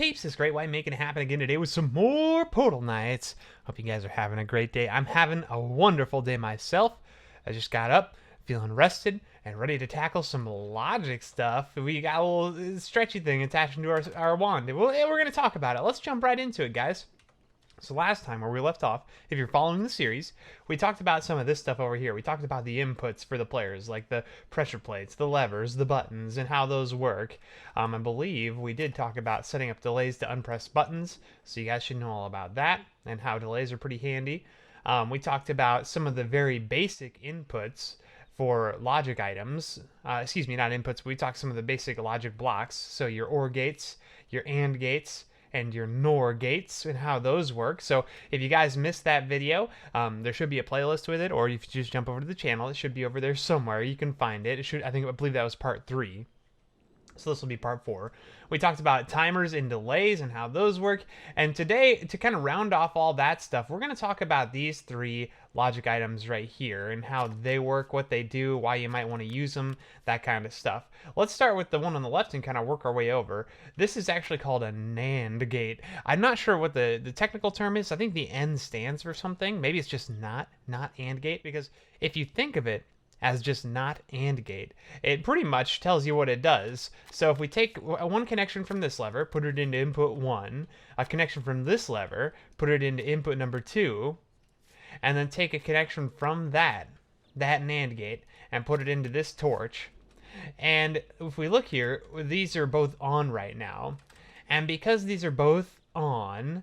peeps? It's Great White making it happen again today with some more Portal Nights. Hope you guys are having a great day. I'm having a wonderful day myself. I just got up, feeling rested, and ready to tackle some logic stuff. We got a little stretchy thing attached to our wand. We're going to talk about it. Let's jump right into it, guys. So last time, where we left off, if you're following the series, we talked about some of this stuff over here. We talked about the inputs for the players, like the pressure plates, the levers, the buttons, and how those work. I believe we did talk about setting up delays to unpressed buttons, so you guys should know all about that, and how delays are pretty handy. We talked about some of the very basic inputs for logic items. Excuse me, not inputs, but we talked some of the basic logic blocks, so your OR gates, your AND gates, and your NOR gates and how those work. So if you guys missed that video, there should be a playlist with it, or if you just jump over to the channel, it should be over there somewhere. You can find it. I believe that was part 3. So this will be part 4. We talked about timers and delays and how those work. And today, to kind of round off all that stuff, we're going to talk about these 3 logic items right here and how they work, what they do, why you might want to use them, that kind of stuff. Let's start with the one on the left and kind of work our way over. This is actually called a Nand Gate. I'm not sure what the technical term is. I think the N stands for something. Maybe it's just not AND Gate, because if you think of it as just not AND gate, it pretty much tells you what it does. So if we take one connection from this lever, put it into input 1, a connection from this lever, put it into input number 2, and then take a connection from that NAND gate and put it into this torch. And if we look here, these are both on right now. And because these are both on,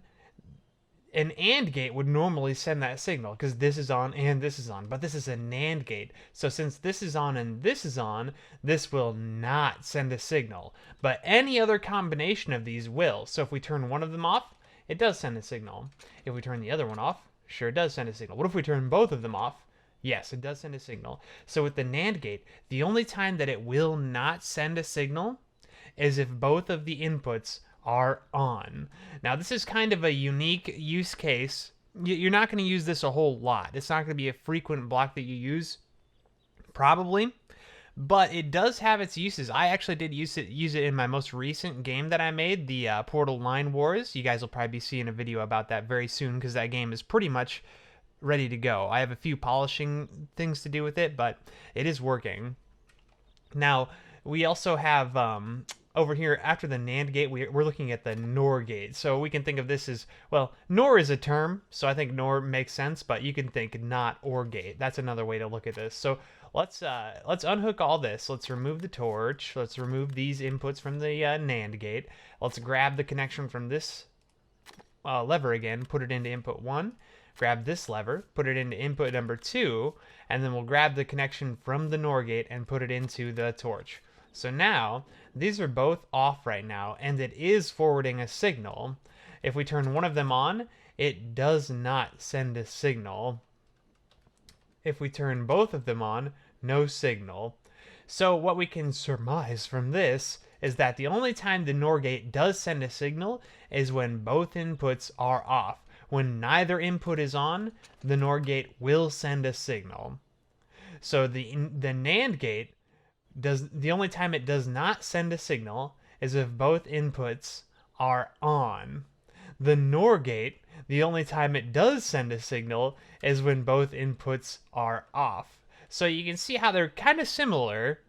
an AND gate would normally send that signal because this is on and this is on, but this is a NAND gate. So since this is on and this is on, this will not send a signal, but any other combination of these will. So if we turn one of them off, it does send a signal. If we turn the other one off, sure, it does send a signal. What if we turn both of them off? Yes, it does send a signal. So with the NAND gate, the only time that it will not send a signal is if both of the inputs are on. Now this is kind of a unique use case. You're not going to use this a whole lot. It's not going to be a frequent block that you use, probably, but it does have its uses. I actually did use it in my most recent game that I made, the Portal Line Wars. You guys will probably be seeing a video about that very soon because that game is pretty much ready to go. I have a few polishing things to do with it, but it is working. Now we also have over here, after the NAND gate, we're looking at the NOR gate. So we can think of this as, well, NOR is a term, so I think NOR makes sense, but you can think not OR gate. That's another way to look at this. So let's unhook all this. Let's remove the torch. Let's remove these inputs from the NAND gate. Let's grab the connection from this lever again, put it into input 1. Grab this lever, put it into input number 2, and then we'll grab the connection from the NOR gate and put it into the torch. So now, these are both off right now, and it is forwarding a signal. If we turn one of them on, it does not send a signal. If we turn both of them on, no signal. So what we can surmise from this is that the only time the NOR gate does send a signal is when both inputs are off. When neither input is on, the NOR gate will send a signal. So the NAND gate, the only time it does not send a signal is if both inputs are on. The NOR gate, the only time it does send a signal is when both inputs are off. So you can see how they're kind of similar,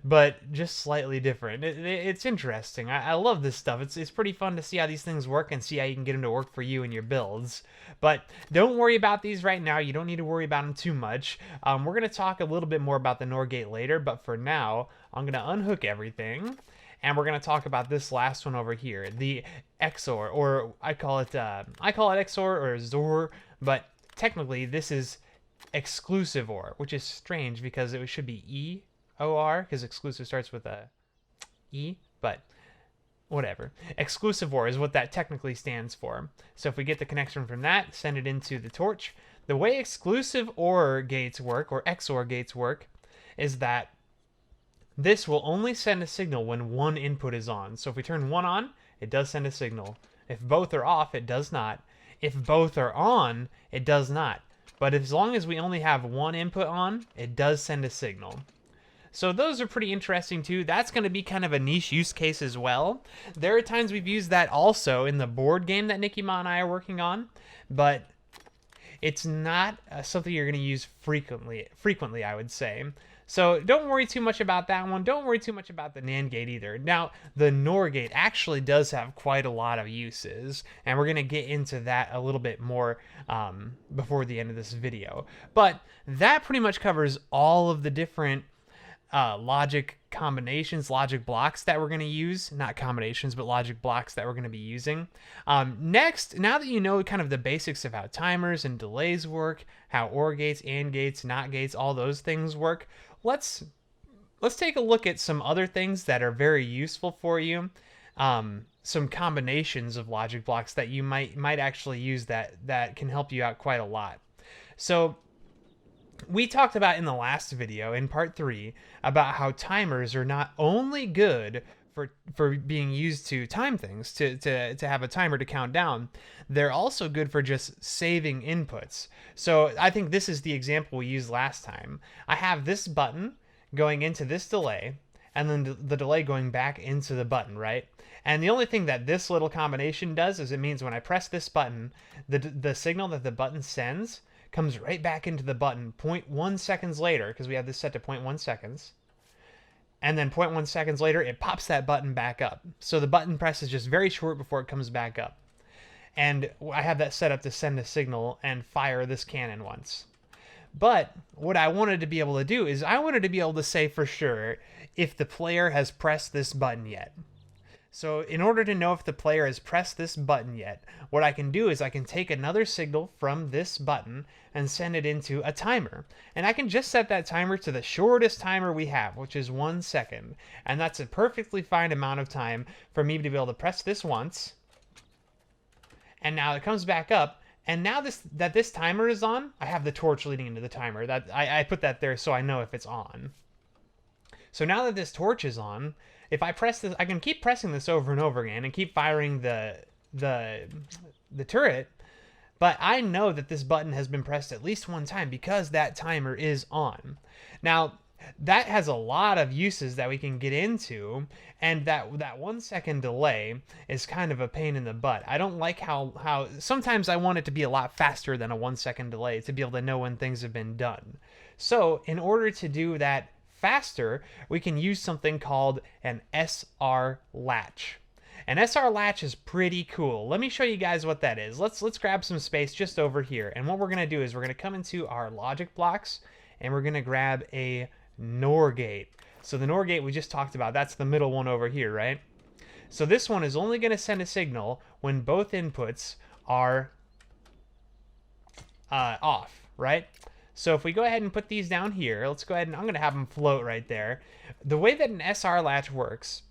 but just slightly different. It's interesting. I love this stuff. It's pretty fun to see how these things work and see how you can get them to work for you and your builds. But don't worry about these right now. You don't need to worry about them too much. We're going to talk a little bit more about the NOR gate later, but for now, I'm going to unhook everything, and we're going to talk about this last one over here, the XOR, or I call it XOR or XOR, but technically this is exclusive OR, which is strange because it should be EOR, because exclusive starts with a E, but whatever. Exclusive OR is what that technically stands for. So if we get the connection from that, send it into the torch. The way exclusive OR gates work, or XOR gates work, is that this will only send a signal when one input is on. So if we turn one on, it does send a signal. If both are off, it does not. If both are on, it does not. But as long as we only have one input on, it does send a signal. So those are pretty interesting too. That's going to be kind of a niche use case as well. There are times we've used that also in the board game that Nikki Ma and I are working on, but it's not something you're going to use frequently, I would say. So don't worry too much about that one. Don't worry too much about the Nand Gate either. Now, the NOR Gate actually does have quite a lot of uses, and we're going to get into that a little bit more before the end of this video. But that pretty much covers all of the different logic combinations, logic blocks that we're going to use. Not combinations, but logic blocks that we're going to be using. Next, now that you know kind of the basics of how timers and delays work, how OR gates, AND gates, NOT gates, all those things work, let's take a look at some other things that are very useful for you. Some combinations of logic blocks that you might actually use that can help you out quite a lot. So we talked about in the last video, in part 3, about how timers are not only good for being used to time things, to have a timer to count down, they're also good for just saving inputs. So I think this is the example we used last time. I have this button going into this delay, and then the delay going back into the button, right? And the only thing that this little combination does is it means when I press this button, the signal that the button sends comes right back into the button 0.1 seconds later, because we have this set to 0.1 seconds. And then 0.1 seconds later, it pops that button back up. So the button press is just very short before it comes back up. And I have that set up to send a signal and fire this cannon once. But what I wanted to be able to do is I wanted to be able to say for sure if the player has pressed this button yet. So in order to know if the player has pressed this button yet, what I can do is I can take another signal from this button and send it into a timer. And I can just set that timer to the shortest timer we have, which is 1 second. And that's a perfectly fine amount of time for me to be able to press this once. And now it comes back up. And now that this timer is on, I have the torch leading into the timer. That I put that there so I know if it's on. So now that this torch is on, if I press this, I can keep pressing this over and over again and keep firing the turret, but I know that this button has been pressed at least one time because that timer is on. Now, that has a lot of uses that we can get into, and that 1 second delay is kind of a pain in the butt. I don't like how sometimes I want it to be a lot faster than a 1 second delay to be able to know when things have been done. So in order to do that faster, we can use something called an SR latch. An SR latch is pretty cool. Let me show you guys what that is. Let's grab some space just over here. And what we're going to do is we're going to come into our logic blocks and we're going to grab a NOR gate. So the NOR gate we just talked about, that's the middle one over here, right? So this one is only going to send a signal when both inputs are off, right? So if we go ahead and put these down here, let's go ahead and I'm going to have them float right there. The way that an SR latch works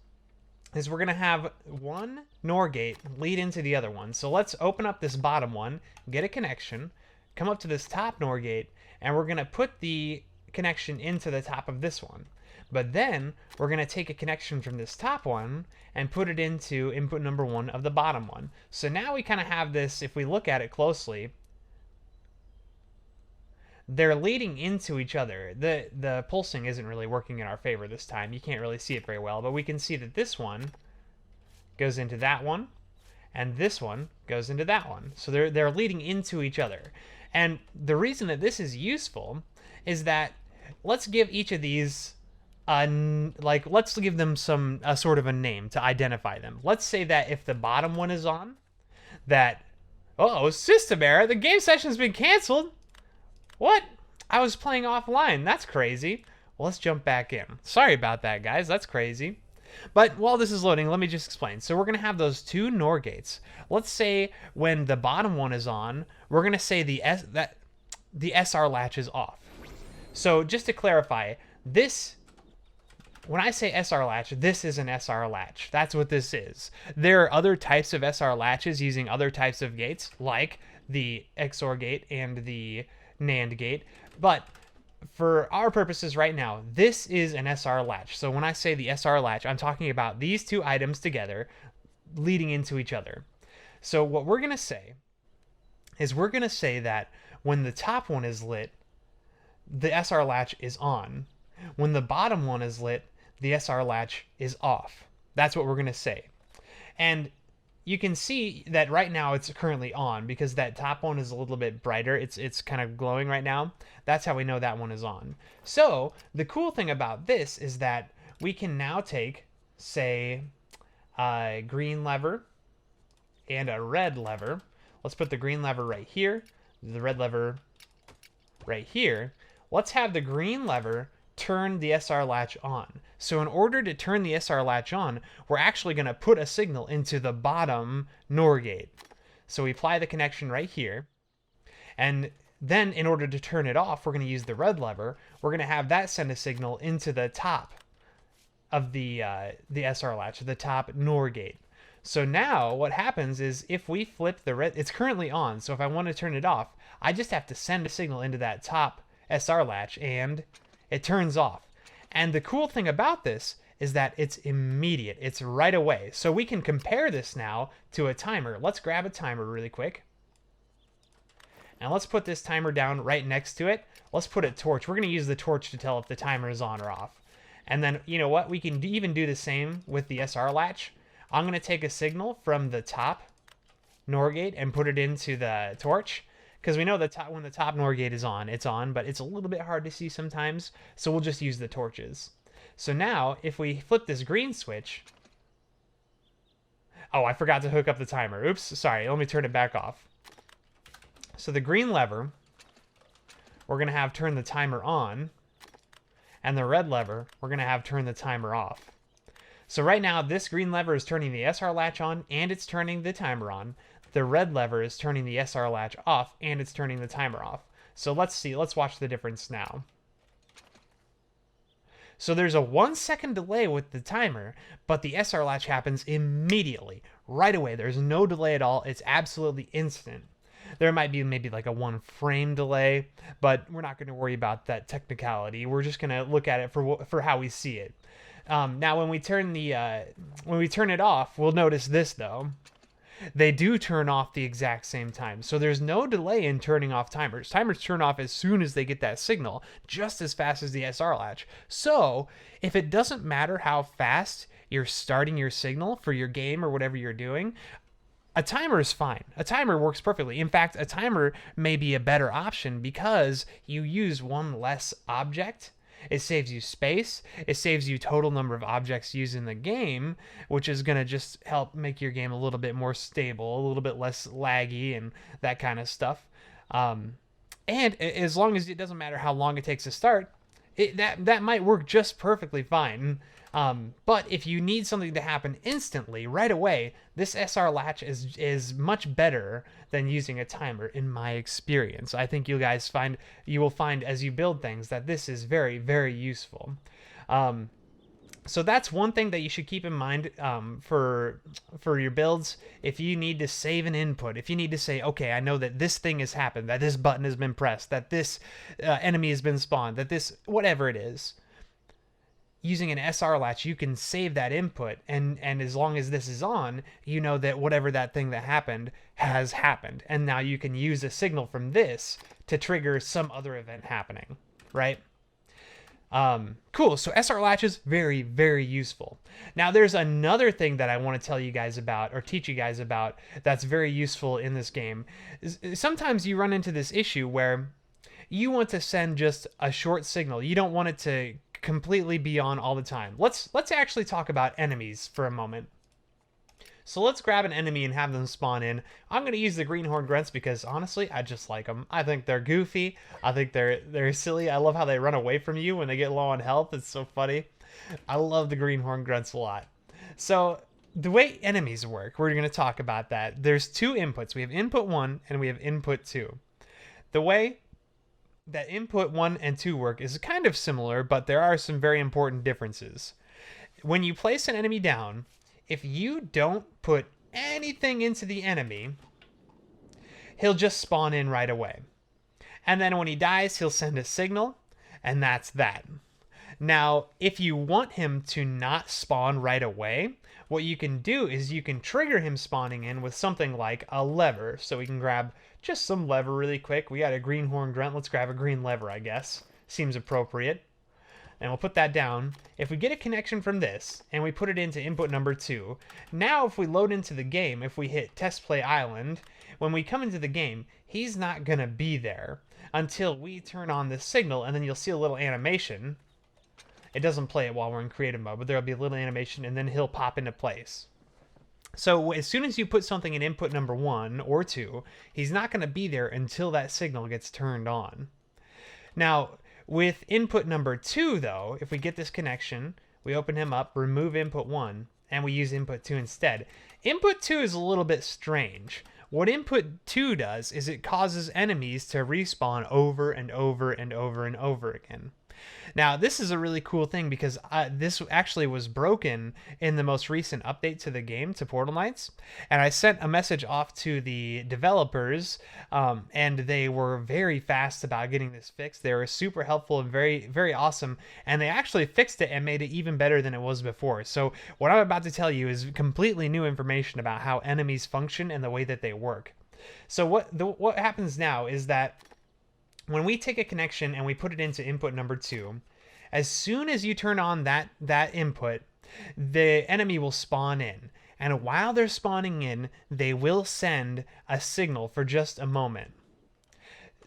is we're going to have one NOR gate lead into the other one. So let's open up this bottom one, get a connection, come up to this top NOR gate, and we're going to put the connection into the top of this one. But then we're going to take a connection from this top one and put it into input number 1 of the bottom one. So now we kind of have this, if we look at it closely, they're leading into each other. The pulsing isn't really working in our favor this time. You can't really see it very well, but we can see that this one goes into that one, and this one goes into that one. So they're leading into each other. And the reason that this is useful is that let's give each of these let's give them a sort of a name to identify them. Let's say that if the bottom one is on, that system error, the game session's been canceled. What? I was playing offline. That's crazy. Well, let's jump back in. Sorry about that, guys. That's crazy. But while this is loading, let me just explain. So we're going to have those two NOR gates. Let's say when the bottom one is on, we're going to say the SR latch is off. So just to clarify, when I say SR latch, this is an SR latch. That's what this is. There are other types of SR latches using other types of gates, like the XOR gate and the NAND gate, but for our purposes right now, this is an SR latch. So when I say the SR latch, I'm talking about these two items together leading into each other. So what we're going to say is we're going to say that when the top one is lit, the SR latch is on. When the bottom one is lit, the SR latch is off. That's what we're going to say. And you can see that right now it's currently on because that top one is a little bit brighter. It's kind of glowing right now. That's how we know that one is on. So the cool thing about this is that we can now take, say, a green lever and a red lever. Let's put the green lever right here, the red lever right here. Let's have the green lever turn the SR latch on. So in order to turn the SR latch on, we're actually going to put a signal into the bottom NOR gate. So we apply the connection right here. And then in order to turn it off, we're going to use the red lever. We're going to have that send a signal into the top of the SR latch, the top NOR gate. So now what happens is if we flip the red, it's currently on. So if I want to turn it off, I just have to send a signal into that top SR latch and it turns off. And the cool thing about this is that it's immediate. It's right away. So we can compare this now to a timer. Let's grab a timer really quick. And let's put this timer down right next to it. Let's put a torch. We're going to use the torch to tell if the timer is on or off. And then, you know what? We can even do the same with the SR latch. I'm going to take a signal from the top NOR gate and put it into the torch. Because we know that when the top NOR gate is on, it's on, but it's a little bit hard to see sometimes, so we'll just use the torches. So now, if we flip this green switch... Oh, I forgot to hook up the timer. Oops, sorry, let me turn it back off. So the green lever, we're going to have turn the timer on, and the red lever, we're going to have turn the timer off. So right now, this green lever is turning the SR latch on, and it's turning the timer on. The red lever is turning the SR latch off, and it's turning the timer off. So let's watch the difference now. So there's a 1 second delay with the timer, but the SR latch happens immediately, right away. There's no delay at all. It's absolutely instant. There might be maybe like a 1 frame delay, but we're not going to worry about that technicality. We're just going to look at it for how we see it. Now, when we turn it off, we'll notice this though. They do turn off the exact same time. So there's no delay in turning off timers. Timers turn off as soon as they get that signal, just as fast as the SR latch. So if it doesn't matter how fast you're starting your signal for your game or whatever you're doing, a timer is fine. A timer works perfectly. In fact, a timer may be a better option because you use one less object. It saves you space. It saves you total number of objects used in the game, which is going to just help make your game a little bit more stable, a little bit less laggy and that kind of stuff. And as long as it doesn't matter how long it takes to start, that might work just perfectly fine. But if you need something to happen instantly, right away, this SR latch is much better than using a timer in my experience. I think you will find as you build things that this is very, very useful. So that's one thing that you should keep in mind for your builds. If you need to save an input, if you need to say, okay, I know that this thing has happened, that this button has been pressed, that this enemy has been spawned, that this, whatever it is, using an SR latch, you can save that input, and as long as this is on, you know that whatever that thing that happened has happened. And now you can use a signal from this to trigger some other event happening, right? Cool, so SR latch is very, very useful. Now there's another thing that I want to tell you guys about, or teach you guys about, that's very useful in this game. Sometimes you run into this issue where you want to send just a short signal. You don't want it to completely be on all the time. Let's actually talk about enemies for a moment. So let's grab an enemy and have them spawn in. I'm going to use the greenhorn grunts because honestly, I just like them. I think they're goofy. I think they're silly. I love how they run away from you when they get low on health. It's so funny. I love the greenhorn grunts a lot. So the way enemies work, we're going to talk about that. There's two inputs. We have input 1 and we have input 2. The way that input 1 and 2 work is kind of similar, but there are some very important differences. When you place an enemy down, if you don't put anything into the enemy, he'll just spawn in right away. And then when he dies, he'll send a signal, and that's that. Now, if you want him to not spawn right away, what you can do is you can trigger him spawning in with something like a lever. So we can grab just some lever really quick. We got a greenhorn grunt. Let's grab a green lever, I guess. Seems appropriate. and we'll put that down. If we get a connection from this and we put it into input number 2, now if we load into the game, if we hit test play island, when we come into the game, he's not gonna be there until we turn on this signal, and then you'll see a little animation. It doesn't play it while we're in creative mode, but there'll be a little animation, and then he'll pop into place. So as soon as you put something in input number 1 or 2, he's not going to be there until that signal gets turned on. Now, with input number 2, though, if we get this connection, we open him up, remove input 1, and we use input 2 instead. Input 2 is a little bit strange. What input 2 does is it causes enemies to respawn over and over and over and over again. Now, this is a really cool thing because this actually was broken in the most recent update to the game, to Portal Knights, and I sent a message off to the developers, and they were very fast about getting this fixed. They were super helpful and very, very awesome, and they actually fixed it and made it even better than it was before. So what I'm about to tell you is completely new information about how enemies function and the way that they work. So what happens now is that when we take a connection and we put it into input number 2, as soon as you turn on that input, the enemy will spawn in. And while they're spawning in, they will send a signal for just a moment.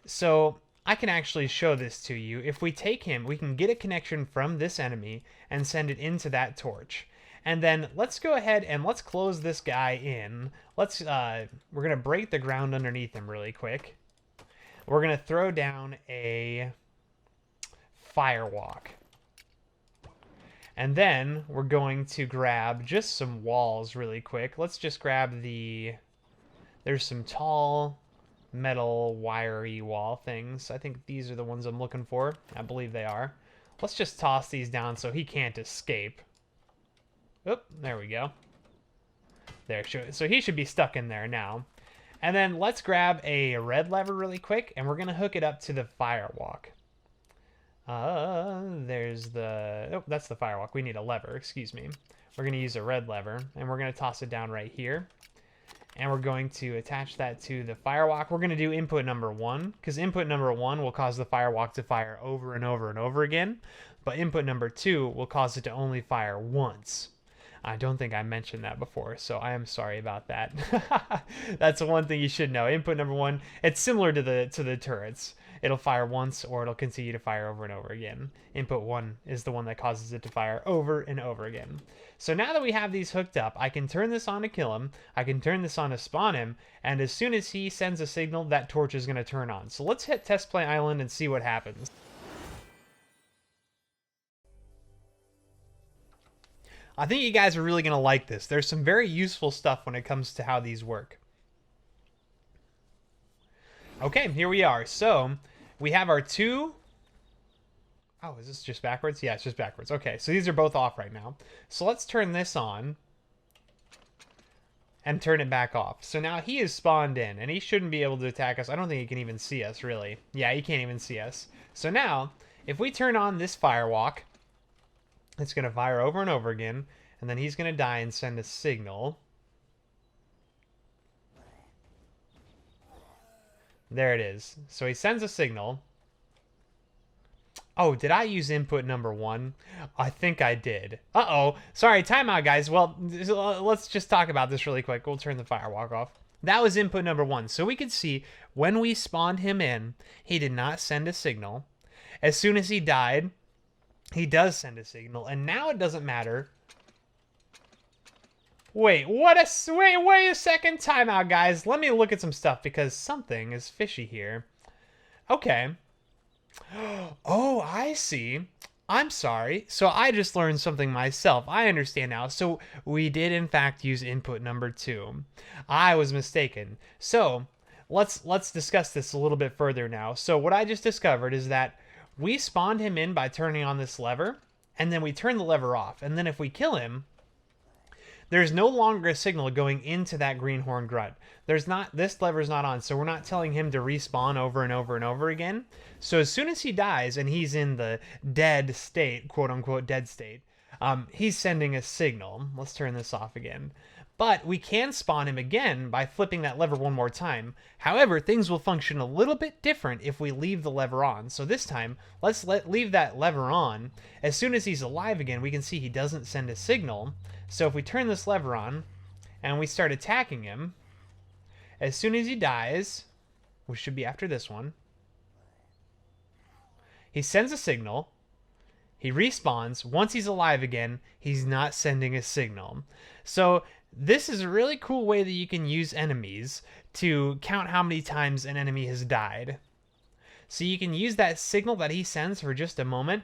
So I can actually show this to you. If we take him, we can get a connection from this enemy and send it into that torch. And then let's go ahead and let's close this guy in. We're going to break the ground underneath him really quick. We're going to throw down a firewalk. And then we're going to grab just some walls really quick. Let's just grab there's some tall metal wiry wall things. I think these are the ones I'm looking for. I believe they are. Let's just toss these down so he can't escape. Oop, there we go. There, so he should be stuck in there now. And then let's grab a red lever really quick, and we're going to hook it up to the firewalk. That's the firewalk. We need a lever, excuse me. We're going to use a red lever, and we're going to toss it down right here. And we're going to attach that to the firewalk. We're going to do input number 1, because input number 1 will cause the firewalk to fire over and over and over again. But input number 2 will cause it to only fire once. I don't think I mentioned that before, so I am sorry about that. That's one thing you should know. Input number 1, it's similar to the turrets. It'll fire once, or it'll continue to fire over and over again. Input 1 is the one that causes it to fire over and over again. So now that we have these hooked up, I can turn this on to kill him, I can turn this on to spawn him, and as soon as he sends a signal, that torch is going to turn on. So let's hit Test Play Island and see what happens. I think you guys are really going to like this. There's some very useful stuff when it comes to how these work. Okay, here we are. So, we have our two... Oh, is this just backwards? Yeah, it's just backwards. Okay, so these are both off right now. So let's turn this on and turn it back off. So now he is spawned in, and he shouldn't be able to attack us. I don't think he can even see us, really. Yeah, he can't even see us. So now, if we turn on this firewalk, it's going to fire over and over again, and then he's going to die and send a signal. There it is. So he sends a signal. Oh, did I use input number 1? I think I did. Uh-oh. Sorry, timeout, guys. Well, let's just talk about this really quick. We'll turn the firewalk off. That was input number 1. So we could see when we spawned him in, he did not send a signal. As soon as he died, he does send a signal, and now it doesn't matter. Wait a second. Timeout, guys. Let me look at some stuff because something is fishy here. Okay. Oh, I see. I'm sorry. So I just learned something myself. I understand now. So we did in fact use input number 2. I was mistaken. So let's discuss this a little bit further now. So what I just discovered is that we spawned him in by turning on this lever, and then we turn the lever off. And then if we kill him, there's no longer a signal going into that greenhorn grunt. This lever's not on, so we're not telling him to respawn over and over and over again. So as soon as he dies and he's in the dead state, quote unquote dead state, he's sending a signal. Let's turn this off again. But we can spawn him again by flipping that lever one more time. However, things will function a little bit different if we leave the lever on. So this time, let's leave that lever on. As soon as he's alive again, we can see he doesn't send a signal. So if we turn this lever on and we start attacking him, as soon as he dies, which should be after this one, he sends a signal. He respawns. Once he's alive again, he's not sending a signal. So this is a really cool way that you can use enemies to count how many times an enemy has died. So you can use that signal that he sends for just a moment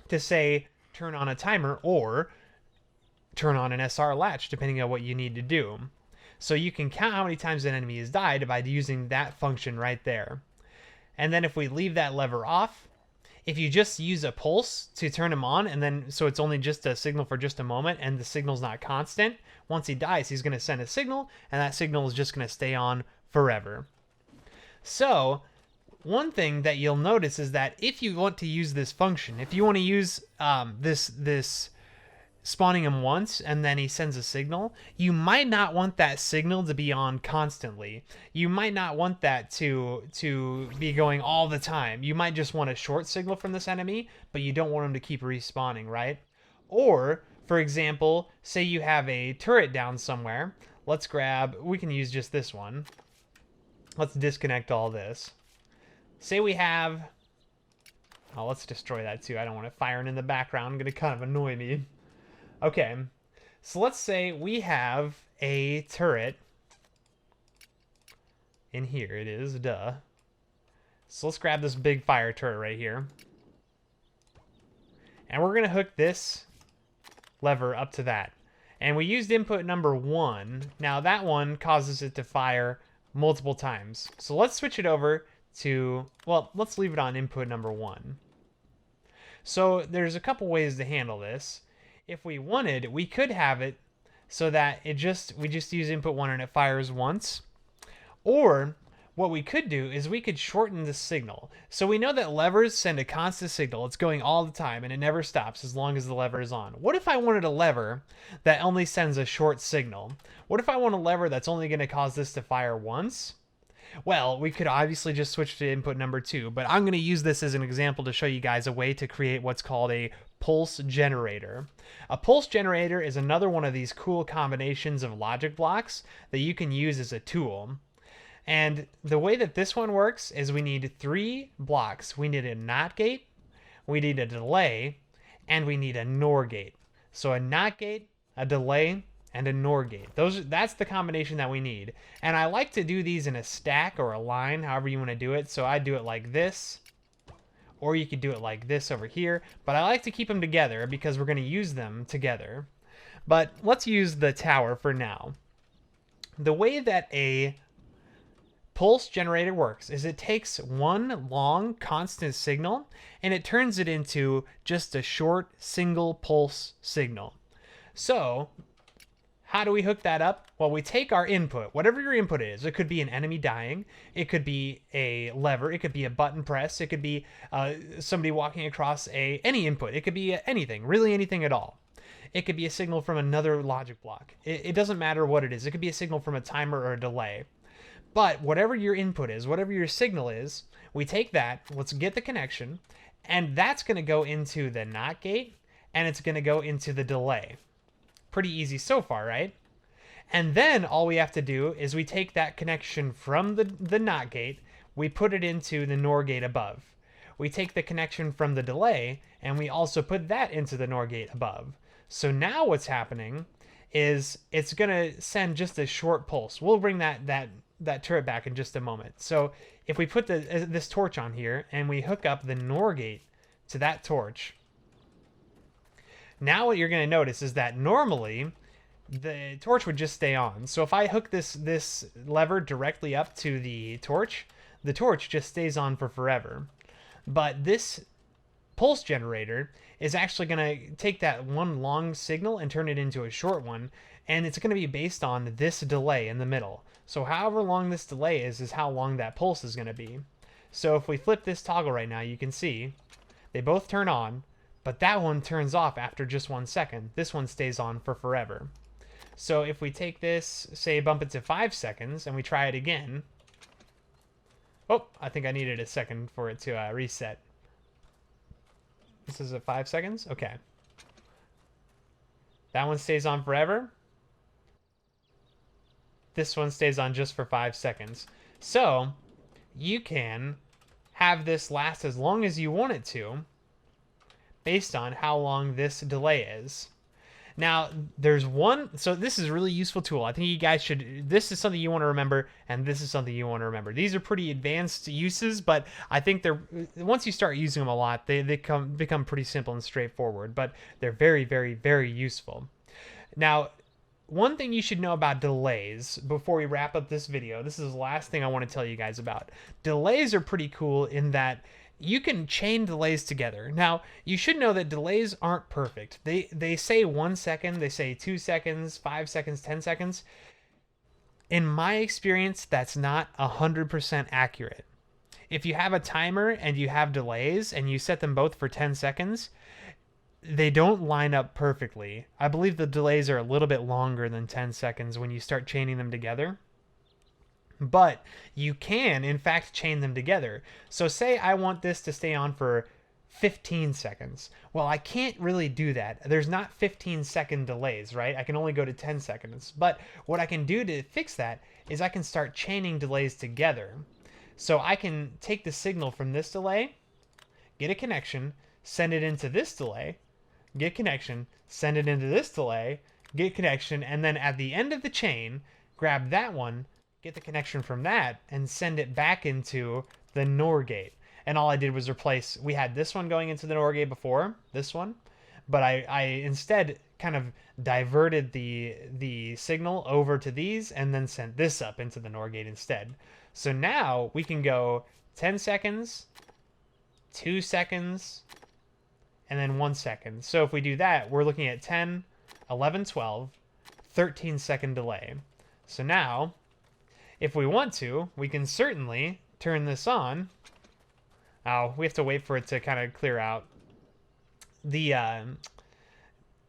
to say, turn on a timer or turn on an SR latch, depending on what you need to do. So you can count how many times an enemy has died by using that function right there. And then if we leave that lever off, if you just use a pulse to turn him on, and then so it's only just a signal for just a moment and the signal's not constant, once he dies, he's going to send a signal, and that signal is just going to stay on forever. So one thing that you'll notice is that if you want to use this function, if you want to use this spawning him once and then he sends a signal, you might not want that signal to be on constantly. You might not want that to be going all the time. You might just want a short signal from this enemy, but you don't want him to keep respawning, right? Or, for example, say you have a turret down somewhere. We can use just this one. Let's disconnect all this. Say we have, let's destroy that too. I don't want it firing in the background. It's going to kind of annoy me. Okay, so let's say we have a turret in here. It is, duh. So let's grab this big fire turret right here. And we're going to hook this lever up to that. And we used input number 1. Now that one causes it to fire multiple times. So let's switch it over to, well, let's leave it on input number 1. So there's a couple ways to handle this. If we wanted, we could have it so that we just use input 1 and it fires once. Or what we could do is we could shorten the signal. So we know that levers send a constant signal. It's going all the time and it never stops as long as the lever is on. What if I wanted a lever that only sends a short signal? What if I want a lever that's only going to cause this to fire once? Well, we could obviously just switch to input number 2, but I'm going to use this as an example to show you guys a way to create what's called a pulse generator. A pulse generator is another one of these cool combinations of logic blocks that you can use as a tool. And the way that this one works is we need 3 blocks. We need a NOT gate, we need a delay, and we need a NOR gate. So a NOT gate, a delay, and a NOR gate. That's the combination that we need. And I like to do these in a stack or a line, however you want to do it. So I do it like this, or you could do it like this over here. But I like to keep them together because we're going to use them together. But let's use the tower for now. The way that a pulse generator works is it takes one long constant signal and it turns it into just a short single pulse signal. So how do we hook that up? Well, we take our input, whatever your input is. It could be an enemy dying. It could be a lever. It could be a button press. It could be somebody walking across any input. It could be anything, really anything at all. It could be a signal from another logic block. It doesn't matter what it is. It could be a signal from a timer or a delay. But whatever your input is, whatever your signal is, we take that, let's get the connection, and that's going to go into the NOT gate, and it's going to go into the delay. Pretty easy so far, right? And then all we have to do is we take that connection from the NOT gate, we put it into the NOR gate above. We take the connection from the delay, and we also put that into the NOR gate above. So now what's happening is it's going to send just a short pulse. We'll bring that turret back in just a moment. So if we put this torch on here, and we hook up the NOR gate to that torch, now what you're going to notice is that normally the torch would just stay on. So if I hook this lever directly up to the torch just stays on for forever. But this pulse generator is actually going to take that one long signal and turn it into a short one, and it's going to be based on this delay in the middle. So however long this delay is how long that pulse is going to be. So if we flip this toggle right now, you can see they both turn on, but that one turns off after just 1 second. This one stays on for forever. So if we take this, say bump it to 5 seconds, and we try it again. Oh, I think I needed a second for it to reset. This is at 5 seconds? Okay. That one stays on forever. This one stays on just for 5 seconds. So you can have this last as long as you want it to based on how long this delay is. Now, there's one, so this is a really useful tool. I think you guys should, this is something you want to remember, and this is something you want to remember. These are pretty advanced uses, but I think they're, once you start using them a lot, they become pretty simple and straightforward, but they're very, very, very useful. Now, one thing you should know about delays before we wrap up this video, this is the last thing I want to tell you guys about. Delays are pretty cool in that you can chain delays together. Now, you should know that delays aren't perfect. They say 1 second, they say 2 seconds, 5 seconds, 10 seconds. In my experience, that's not 100% accurate. If you have a timer and you have delays and you set them both for 10 seconds, they don't line up perfectly. I believe the delays are a little bit longer than 10 seconds when you start chaining them together. But you can, in fact, chain them together. So say I want this to stay on for 15 seconds. Well, I can't really do that. There's not 15-second delays, right? I can only go to 10 seconds. But what I can do to fix that is I can start chaining delays together. So I can take the signal from this delay, get a connection, send it into this delay, get connection, send it into this delay, get connection, and then at the end of the chain, grab that one, get the connection from that, and send it back into the NOR gate. And all I did was replace, we had this one going into the NOR gate before, this one, but I instead kind of diverted the signal over to these and then sent this up into the NOR gate instead. So now we can go 10 seconds, 2 seconds, and then 1 second. So if we do that, we're looking at 10, 11, 12, 13-second delay. So now, if we want to, we can certainly turn this on. Oh, we have to wait for it to kind of clear out.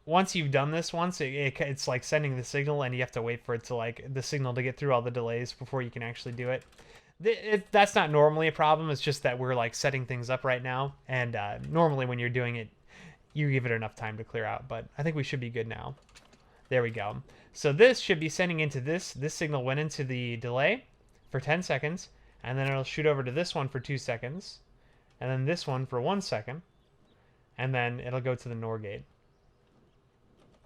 Once you've done this once, it's like sending the signal, and you have to wait for it to, like, the signal to get through all the delays before you can actually do it. That's not normally a problem. It's just that we're, like, setting things up right now, and normally when you're doing it, you give it enough time to clear out, but I think we should be good now. There we go. So this should be sending into this. This signal went into the delay for 10 seconds, and then it'll shoot over to this one for 2 seconds, and then this one for 1 second, and then it'll go to the NOR gate.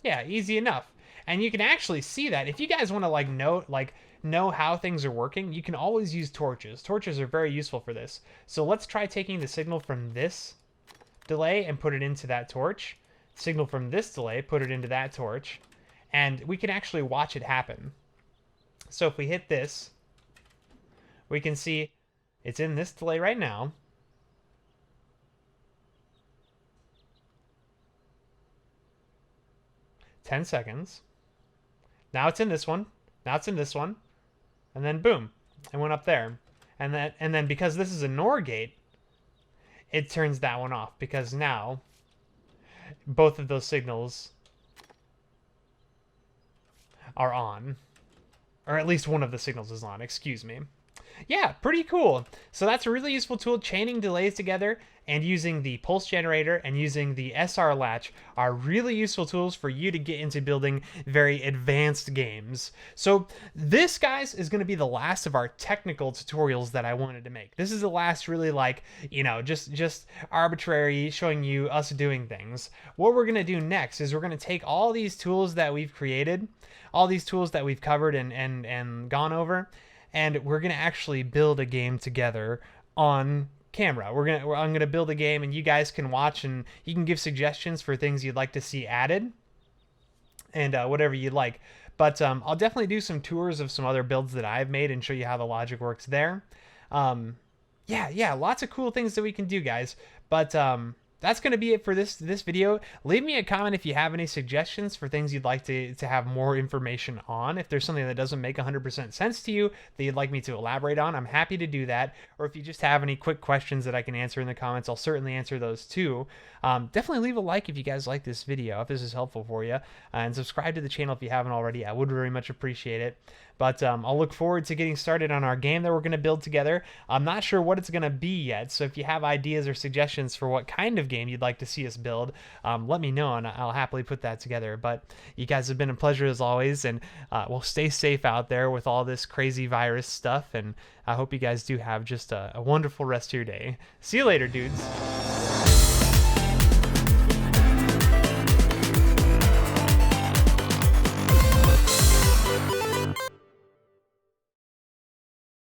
Yeah, easy enough. And you can actually see that. If you guys want to know how things are working, you can always use torches. Torches are very useful for this. So let's try taking the signal from this delay and put it into that torch. Signal from this delay, put it into that torch. And we can actually watch it happen. So if we hit this, we can see it's in this delay right now. "10 seconds. Now it's in this one. Now it's in this one. And then boom, it went up there. And then because this is a NOR gate, it turns that one off because now both of those signals are on. Or at least one of the signals is on, excuse me. Yeah, pretty cool. So that's a really useful tool. Chaining delays together and using the pulse generator and using the SR latch are really useful tools for you to get into building very advanced games. So this, guys, is going to be the last of our technical tutorials that I wanted to make. This is the last really, like, you know, just arbitrary showing you us doing things. What we're going to do next is we're going to take all these tools that we've created, all these tools that we've covered and gone over, and we're gonna actually build a game together on camera. I'm gonna build a game, and you guys can watch, and you can give suggestions for things you'd like to see added, and whatever you'd like. But I'll definitely do some tours of some other builds that I've made and show you how the logic works there. Yeah, lots of cool things that we can do, guys. But that's going to be it for this video. Leave me a comment if you have any suggestions for things you'd like to have more information on. If there's something that doesn't make 100% sense to you that you'd like me to elaborate on, I'm happy to do that. Or if you just have any quick questions that I can answer in the comments, I'll certainly answer those too. Definitely leave a like if you guys like this video, if this is helpful for you, and subscribe to the channel if you haven't already. I would very much appreciate it. But I'll look forward to getting started on our game that we're going to build together. I'm not sure what it's going to be yet, so if you have ideas or suggestions for what kind of game you'd like to see us build, let me know and I'll happily put that together. But you guys have been a pleasure as always, and well, stay safe out there with all this crazy virus stuff, and I hope you guys do have just a wonderful rest of your day. See you later, dudes.